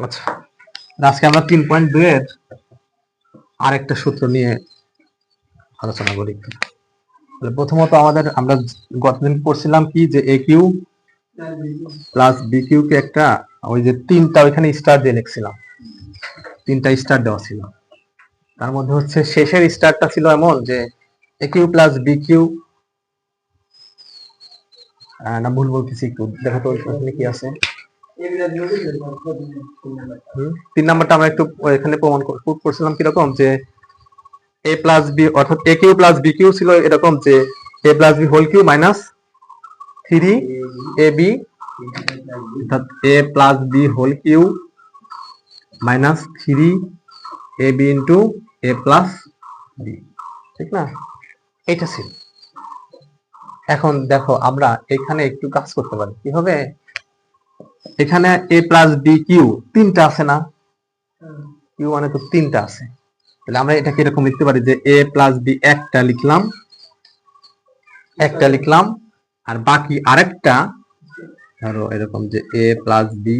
আচ্ছা, আজকে আমরা 3.2 এর আরেকটা সূত্র নিয়ে আলোচনা করি। প্রথমত আমরা গতদিন পড়ছিলাম কি যে A cube plus B Q কে একটা ওই যে তিনটা ওইখানে স্টার দিয়ে লিখছিলাম, তিনটা স্টার দেওয়া ছিল। তার মধ্যে হচ্ছে শেষের স্টারটা ছিল এমন যে A cube plus B Q, না ভুল বলতেছি, একটু দেখো তো ওইখানে কি আছে। 3 নাম্বারটা আমরা একটু এখানে প্রমাণ করছিলাম কিরকম যে এ প্লাস বি অর্থাৎ A cube plus B cube ছিল এরকম যে A plus B whole cube minus 3 ab অর্থাৎ A plus B whole cube minus 3ab into A plus B, ঠিক না? এটা ছিল। এখন দেখো আমরা এখানে একটু কাজ করতে পারি, কি হবে, এখানে এ প্লাস বি কিউ তিনটা আছে না, কিউ মানে তো তিনটা আছে, তাহলে আমরা এটাকে এরকম লিখতে পারি যে এ প্লাস বি একটা লিখলাম আর বাকি আরেকটা ধরো এরকম যে A plus B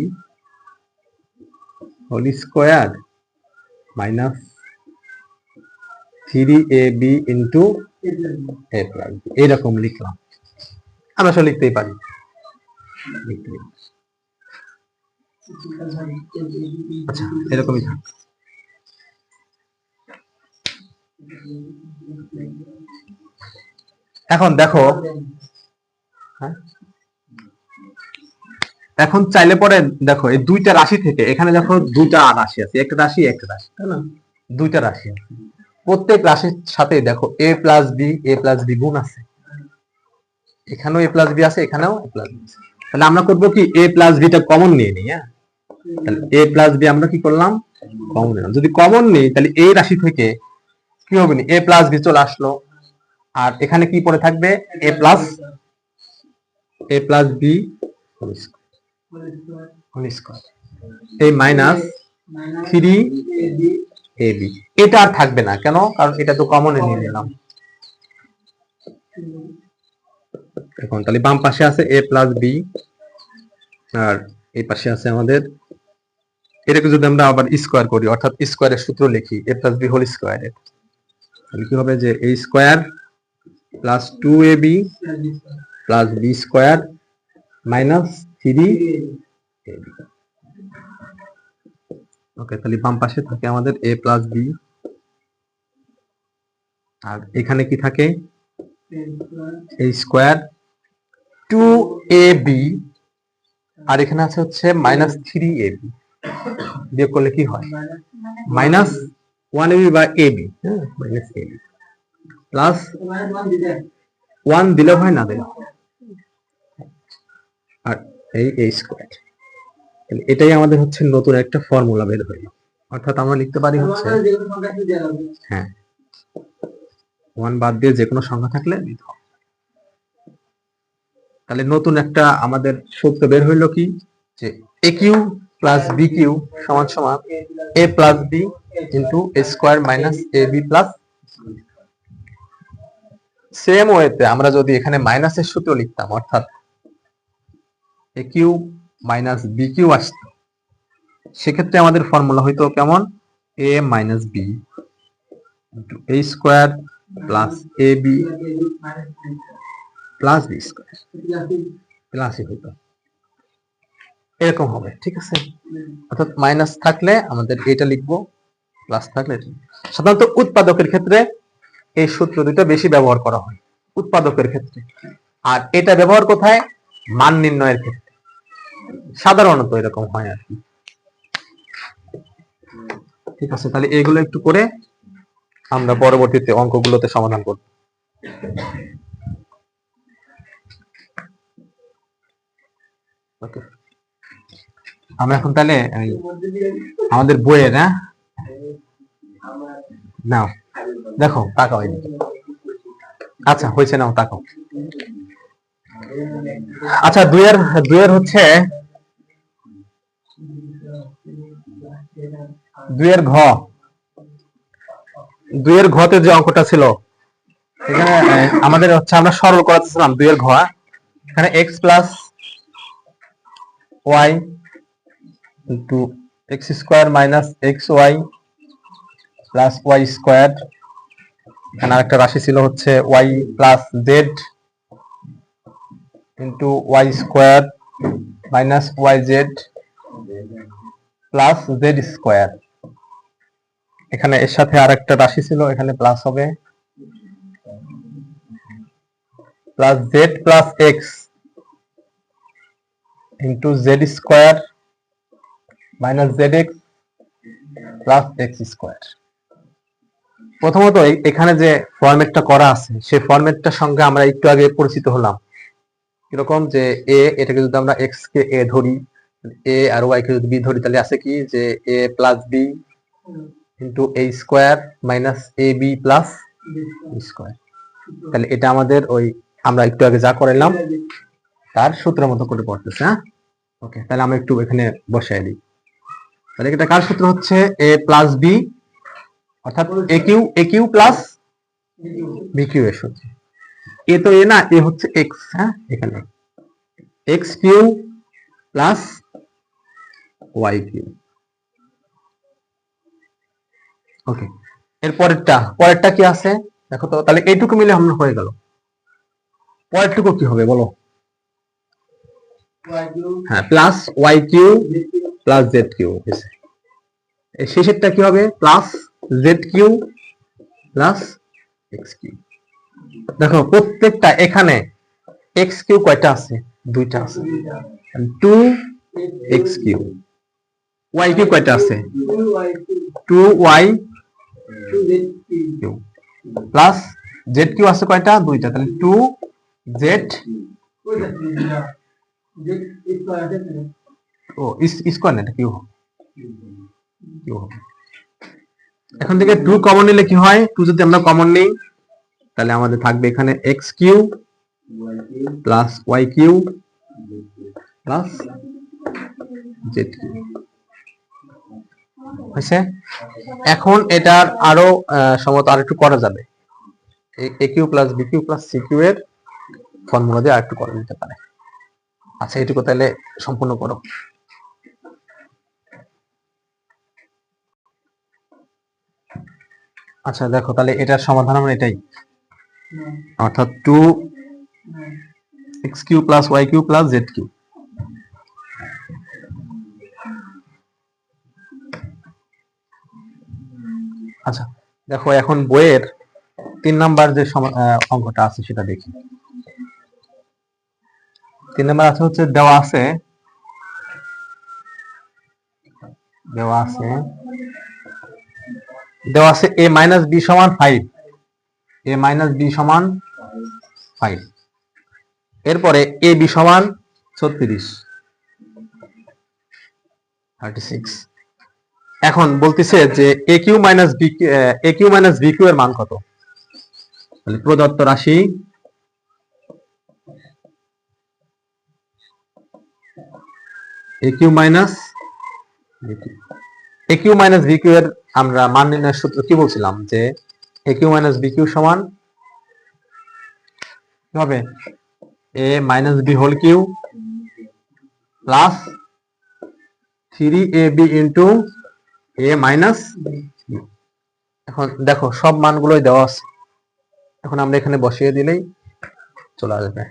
whole square minus 3ab into A plus B, এরকম লিখলাম। আমরা আসলে লিখতেই পারি। আচ্ছা, এরকমই থাক। এখন দেখো, এখন চাইলে পরে দেখো এই দুইটা রাশি থেকে এখানে দেখো দুইটা রাশি আছে, একটা রাশি তাই না, দুইটা রাশি আছে। প্রত্যেক রাশির সাথে দেখো এ প্লাস বি গুণ আছে, এখানেও এ প্লাস বি আছে, এখানেও এ প্লাস বি আছে। তাহলে আমরা করবো কি এ প্লাস বিটা কমন নিয়ে নিই। হ্যাঁ, তাহলে এ প্লাস বি আমরা কি করলাম, কমন নিলাম। যদি কমন নিই তাহলে এই রাশি থেকে কি হবে, এ প্লাস বি চলে আসলো, আর এখানে কি পড়ে থাকবে এ প্লাস বি হোল স্কয়ার, এই মাইনাস 3ab, এটা আর থাকবে না, কেন, কারণ এটা তো কমনে নিয়ে নিলাম। এখন তাহলে বাম পাশে আছে এ প্লাস বি আর এই পাশে আছে আমাদের, এটাকে যদি আমরা আবার স্কয়ার করি অর্থাৎ স্কয়ারের সূত্র লিখি এ প্লাস বি হোল স্কয়ারের, তাহলে কি হবে যে a স্কয়ার প্লাস 2ab প্লাস B square minus 3ab। Okay, তাহলে বাম পাশে থাকে আমাদের a প্লাস বি আর এখানে কি থাকে a স্কয়ার 2ab আর এখানে আছে হচ্ছে মাইনাস 3ab, বিয়োগ করলে কি হয় মাইনাস 1ab বা ab, মাইনাস ab প্লাস 1 দিলে হয় না দিলে, আর এই a স্কয়ার। এটাই আমাদের হচ্ছে নতুন একটা ফর্মুলা বের হইল, অর্থাৎ আমরা লিখতে পারি হচ্ছে, হ্যাঁ, 1 বাদ দিয়ে যে কোনো সংখ্যা থাকলে দিতে হবে। তাহলে নতুন একটা আমাদের সূত্র বের হইল কি, যে A cube plus B cube সমান সমান এ plus B into A square minus A B plus. Same ওয়েতে আমরা যদি এখানে মাইনাসের সূত্র লিখতাম, অর্থাৎ A cube minus B Q আসতো, সেক্ষেত্রে আমাদের ফর্মুলা হইতো কেমন, এ minus B into A square plus A B plus B square প্লাসই হইতো, এরকম হবে, ঠিক আছে। অর্থাৎ মাইনাস থাকলে আমাদের এটা লিখবো, প্লাস থাকলে এটা। সাধারণত উৎপাদকের ক্ষেত্রে এই সূত্র দুটো বেশি ব্যবহার করা হয়, উৎপাদকের ক্ষেত্রে। আর এটা ব্যবহার কোথায়, মান নির্ণয়ের ক্ষেত্রে সাধারণত এরকম হয় আর কি, ঠিক আছে। তাহলে এগুলো একটু করে আমরা পরবর্তীতে অঙ্কগুলোতে সমাধান করব। ওকে, আমরা এখন তাহলে আমাদের বইয়ের, হ্যাঁ, নাও দেখো তাকাও এদিকে। আচ্ছা হয়েছে, নাও তাকাও। আচ্ছা, দুইয়ের হচ্ছে দুইয়ের ঘতে যে অঙ্কটা ছিল, এখানে আমাদের হচ্ছে আমরা সরল করাতেছিলাম দুইয়ের ঘ, এখানে X plus Y into X square minus X Y plus Y square. এখানে আরেকটা রাশি ছিল হচ্ছে Y plus Z into Y square minus Y Z plus Z square. এখানে এর সাথে আরেকটা রাশি ছিল, এখানে প্লাস হবে plus Z plus X into Z square minus Z X plus X square. প্রথমত এখানে যে ফরম্যাটটা করা আছে সেই ফরম্যাটটার সঙ্গে আমরা একটু আগে পরিচিত হলাম। কিরকম যে এ, এটাকে যদি আমরা এক্স কে এ ধরি, এ আর ওয়াই কে যদি বি ধরি, তাহলে আছে কি যে A plus B into A square minus A B plus square. তাহলে এটা আমাদের ওই আমরা একটু আগে যা করাইলাম তার সূত্রের মতো করে পড়তেছে। হ্যাঁ, ওকে, তাহলে আমরা একটু এখানে বসাই দিই। তাহলে এটা কার সূত্র হচ্ছে এ প্লাস বি, অর্থাৎ A cube plus B cube এর সূত্র। এ তো এ না, এ হচ্ছে এক্স। হ্যাঁ, এখানে X Q plus Y cube. Okay, এর পরেরটা কি আছে দেখো তো। তাহলে এইটুকু মিলে আমরা হয়ে গেল। পরেরটুকু কি হবে বলো? হ্যাঁ, plus Y Q plus Z Q. এই শেষেরটা কি হবে? Plus Z Q plus X Q. দেখো প্রত্যেকটা এখানে এক্স কিউ কয়টা আছে? দুইটা আছে, 2 এক্স কিউ। ওয়াই কিউ কয়টা আছে? 2 Y Q plus Z Q আছে কয়টা? দুইটা, তাহলে 2 জেড। ও স্কয়ার না, এটা কিউ হবে। এখন থেকে 2 কমন নিলে কি হয়? 2 যদি আমরা কমন নেই তাহলে আমাদের থাকবে এখানে X Q plus Y Q plus Z cube. হয়েছে? এখন এটার আরো সম্ভবত আর একটু করা যাবে। A cube plus B cube plus C cube এর ফর্মুলা দিয়ে আর একটু করা যেতে পারে। আচ্ছা, এটুকু তাহলে সম্পূর্ণ করো। আচ্ছা দেখো, তাহলে এটার সমাধান আমরা এটাই, অর্থাৎ 2 X Q plus Y Q plus Z Q. আচ্ছা দেখো, এখন বইয়ের 3 নাম্বার যে অঙ্কটা আছে সেটা দেখি। 3 নাম্বার আছে হচ্ছে দেওয়া আছে a মাইনাস বি সমান 5, a মাইনাস বি সমান 5। এরপরে এ বি সমান 36। এখন বলতেছে যে A cube minus B cube এর মান কত? তাহলে প্রদত্ত রাশি A cube minus B cube এর আমরা মান নির্ণয়ের সূত্র কি বলছিলাম? যে A cube minus B cube সমান কি হবে? A minus B whole cube plus 3ab into A minus. এখন দেখো সব মানগুলোই দেওয়া আছে, এখন আমরা এখানে বসিয়ে দিলেই চলে আসবে।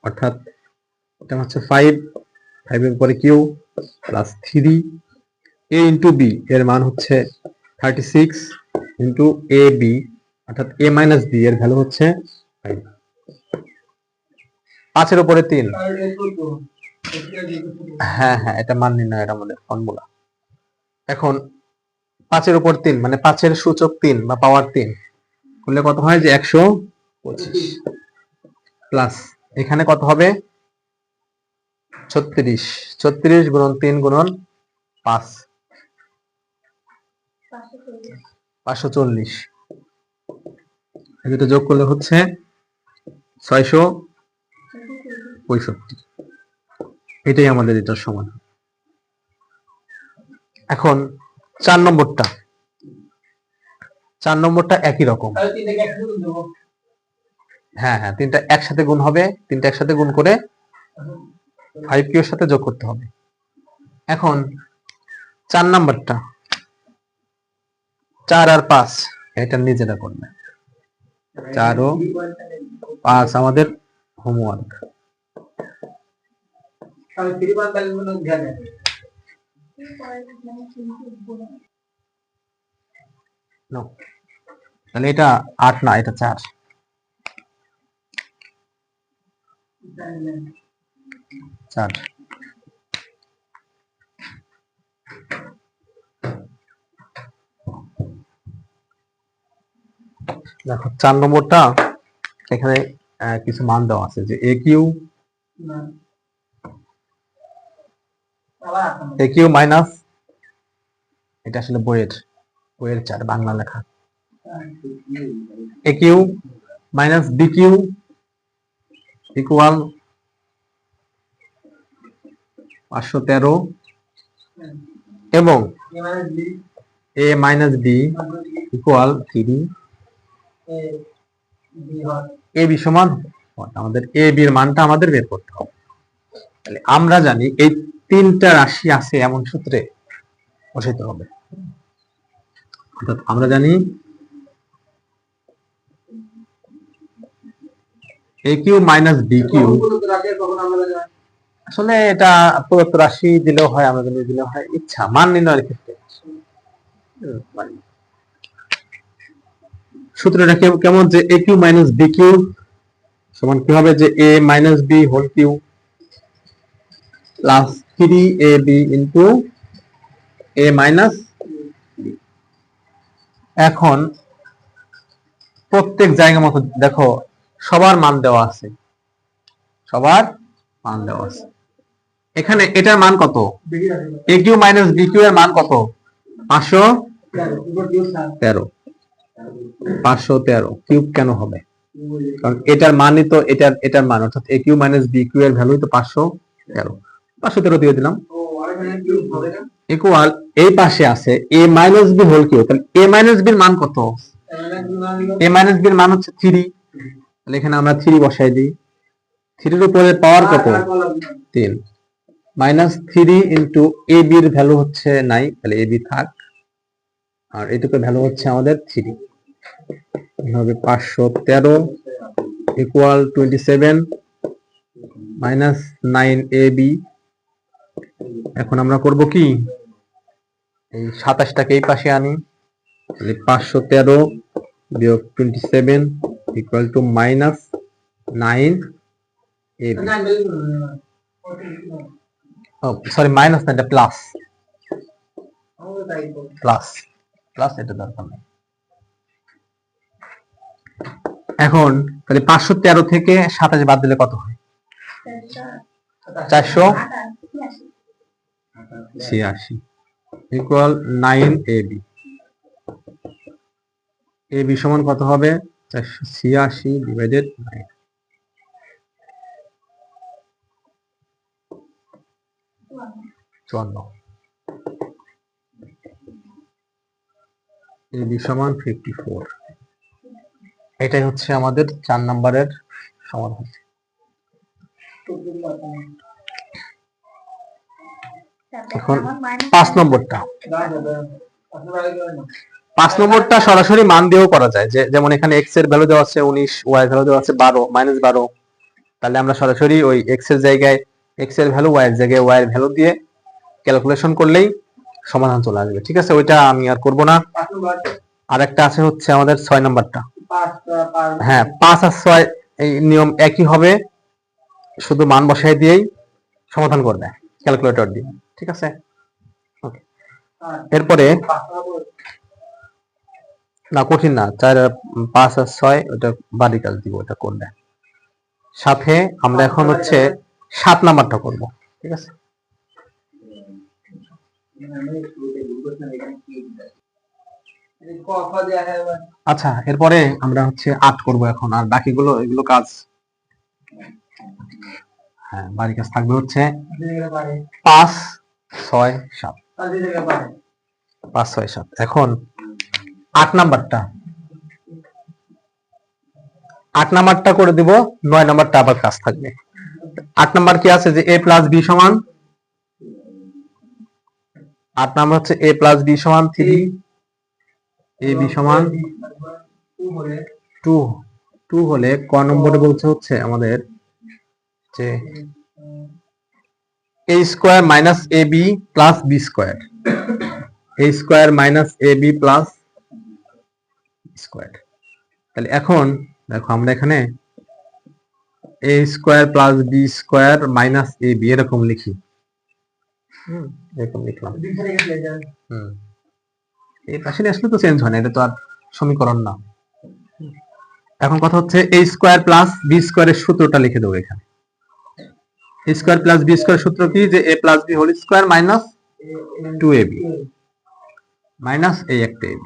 অর্থাৎ এটা হচ্ছে 5 এর পরে Q plus 3 a into B এর মান হচ্ছে 36 ইন্টু এ বি, অর্থাৎ a মাইনাস বি এর ভ্যালু হচ্ছে 5। 5 এর উপরে 3। হ্যাঁ হ্যাঁ, এটা মান নির্ণয়ের আমাদের ফর্মুলা। এখন 5 এর উপর 3 মানে 5 এর সূচক 3 বা পাওয়ার 3 করলে কত হয়? যে 125 প্লাস এখানে কত হবে? 36 গুণন 3 গুণন 5, 540। এটা যোগ করলে হচ্ছে 665। এটাই আমাদের এটার সমাধান। এখন 4 নম্বরটা একই রকম। হ্যাঁ হ্যাঁ, তিনটা একসাথে গুণ হবে, তিনটা একসাথে গুণ করে 5 কিউ এর সাথে যোগ করতে হবে। এখন 4 নাম্বারটা 4 আর 5 এটা নিজেরা করবে। 4 ও 5 আমাদের হোমওয়ার্ক। তাহলে এটা 8 না, এটা 4। দেখো 4 নম্বরটা এখানে কিছু মান দেওয়া আছে যে এ কিউ মাইনাস, এটা আসলে বইয়ের 4 বাংলা লেখা। A cube minus B cube equal 513 এবং A minus B equal 3। A B সমান আমাদের এ বি এর মানটা আমাদের বের করতে হবে। তাহলে আমরা জানি এই 3টা রাশি আছে এমন সূত্রে বসাইতে হবে। অর্থাৎ আমরা জানি এ কিউ মাইনাস বি কিউ, আসলে এটা প্রদত্ত রাশি দিলেও হয়, আমরা যদি দিলেও হয়, ইচ্ছা মান নির্ণয়ের ক্ষেত্রে সূত্রটা কেমন যে A cube minus B cube সমান কি হবে যে A minus B whole cube plus 3ab into A minus B. এখন প্রত্যেক জায়গা মতো দেখো সবার মান দেওয়া আছে, এখানে এটার মান কত? এ কিউ মাইনাস বি কিউ এর মান কত? 513। 513 কিউব কেন হবে? কারণ এটার মানই তো এটার মান, অর্থাৎ A cube minus B cube এর ভ্যালুই তো 513। 513 দিয়ে দিলাম ইকুয়াল এই পাশে আছে এ মাইনাস বি হোল কিউ। তাহলে এ মাইনাস বি এর মান কত? এ মাইনাস বি এর মান হচ্ছে 3। তাহলে এখানে আমরা 3 বসাই দিই। 3 এর উপরে পাওয়ার কত? 3 মাইনাস 3 ইন্টু এ বি এর ভ্যালু হচ্ছে 9, তাহলে এ বি থাক, আর এটুকুর ভ্যালু হচ্ছে আমাদের 3 হবে 513 ইকুয়াল 27 মাইনাস 9ab। এখন আমরা করব কি, এই 27টাকে এই পাশে আনি, তাহলে 513 বিয়োগ 27 equal to minus 9ab। Sorry minus না, এটা প্লাস এটা দরকার নেই। এখন তাহলে 513 থেকে 27 বাদ দিলে কত হয়? 486 ইকুয়াল 9ab। ab সমান কত হবে? 486 ডিভাইডেড 9। ab সমান 54। এটাই হচ্ছে আমাদের 4 নম্বরের সমাধান। এখন 5 নম্বরটা সরাসরি মান দিয়েও করা যায়, যেমন এখানে x এর ভ্যালু দেওয়া আছে 19, y এর ভ্যালু দেওয়া আছে 12 মাইনাস 12। তাহলে আমরা সরাসরি ওই x এর জায়গায় x এর ভ্যালু, y এর জায়গায় y এর ভ্যালু দিয়ে ক্যালকুলেশন করলেই সমাধান চলে আসবে। ঠিক আছে, ওইটা আমি আর করব না। আর একটা আছে হচ্ছে আমাদের 6 নম্বরটা। হ্যাঁ, 5 আর 6 এই নিয়ম একই হবে, শুধু মান বসাই দিয়েই সমাধান করবে ক্যালকুলেটর দিয়ে। ঠিক আছে, ওকে। এরপরে না, কঠিন না, 4 আর 5 আর 6 ওটা বাড়ি কাজ দিব, ওটা করবে। সাথে আমরা এখন হচ্ছে 7 নাম্বারটা করব। ঠিক আছে, আচ্ছা। এরপরে আমরা হচ্ছে 8 করব এখন, আর বাকিগুলো এগুলো কাজ, হ্যাঁ বাড়ি কাজ থাকবে হচ্ছে 5 6 7। 5 6 7। এখন 8 নাম্বারটা করে দিব, 9 নাম্বারটা আবার কাজ থাকবে। 8 নাম্বার কি আছে যে a প্লাস বি সমান 8 নাম্বার হচ্ছে a প্লাস b সমান 3, ab সমান 2, 2 হলে ক নম্বরে বলছে হচ্ছে আমাদের যে a square minus ab plus b square, a square minus ab plus square. তাহলে এখন দেখো আমরা এখানে a square plus b square minus ab এরকম লিখি, এরকম লিখলাম। এই পাশে আসলে তো চেঞ্জ হয় না, এটা তো আর সমীকরণ না। এখন কথা হচ্ছে a স্কয়ার প্লাস b স্কয়ারের সূত্রটা লিখে দেবো এখানে। a square plus b square সূত্র কি, যে a plus b whole square minus 2ab minus এই একটা ab।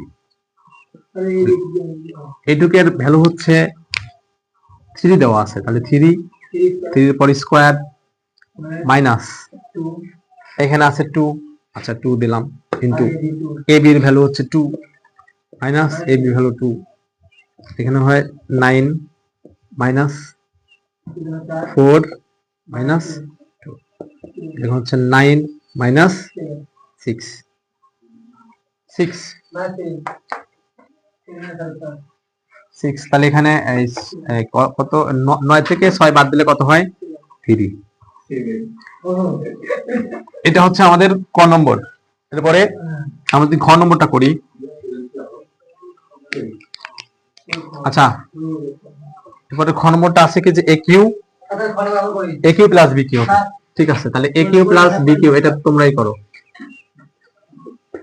এইটুকের ভ্যালু হচ্ছে 3 দেওয়া আছে, তাহলে 3 এর পর স্কয়ার মাইনাস এখানে আছে 2, আচ্ছা 2 দিলাম, কিন্তু ab এর ভ্যালু হচ্ছে 2 মাইনাস ab এর ভ্যালু 2, এখানে হয় 9 মাইনাস 4 মাইনাস 2, এখন হচ্ছে 9 মাইনাস 6, 6 তাহলে এখানে কত, 9 থেকে 6 বাদ দিলে কত হয় 3। এটা হচ্ছে আমাদের ক নম্বর। এরপরে আমরা যদি খ নম্বরটা করি, আচ্ছা এরপরে খ নম্বরটা আছে কি, যে A cube plus B Q. ঠিক আছে, তাহলে এ কিউ প্লাস বি কিউ এটা তোমরাই করো।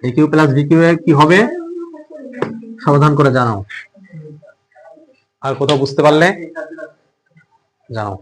এ কিউ প্লাস বি কিউ এর কি হবে সমাধান করে জানাও, আর কোথাও বুঝতে পারলে জানাও।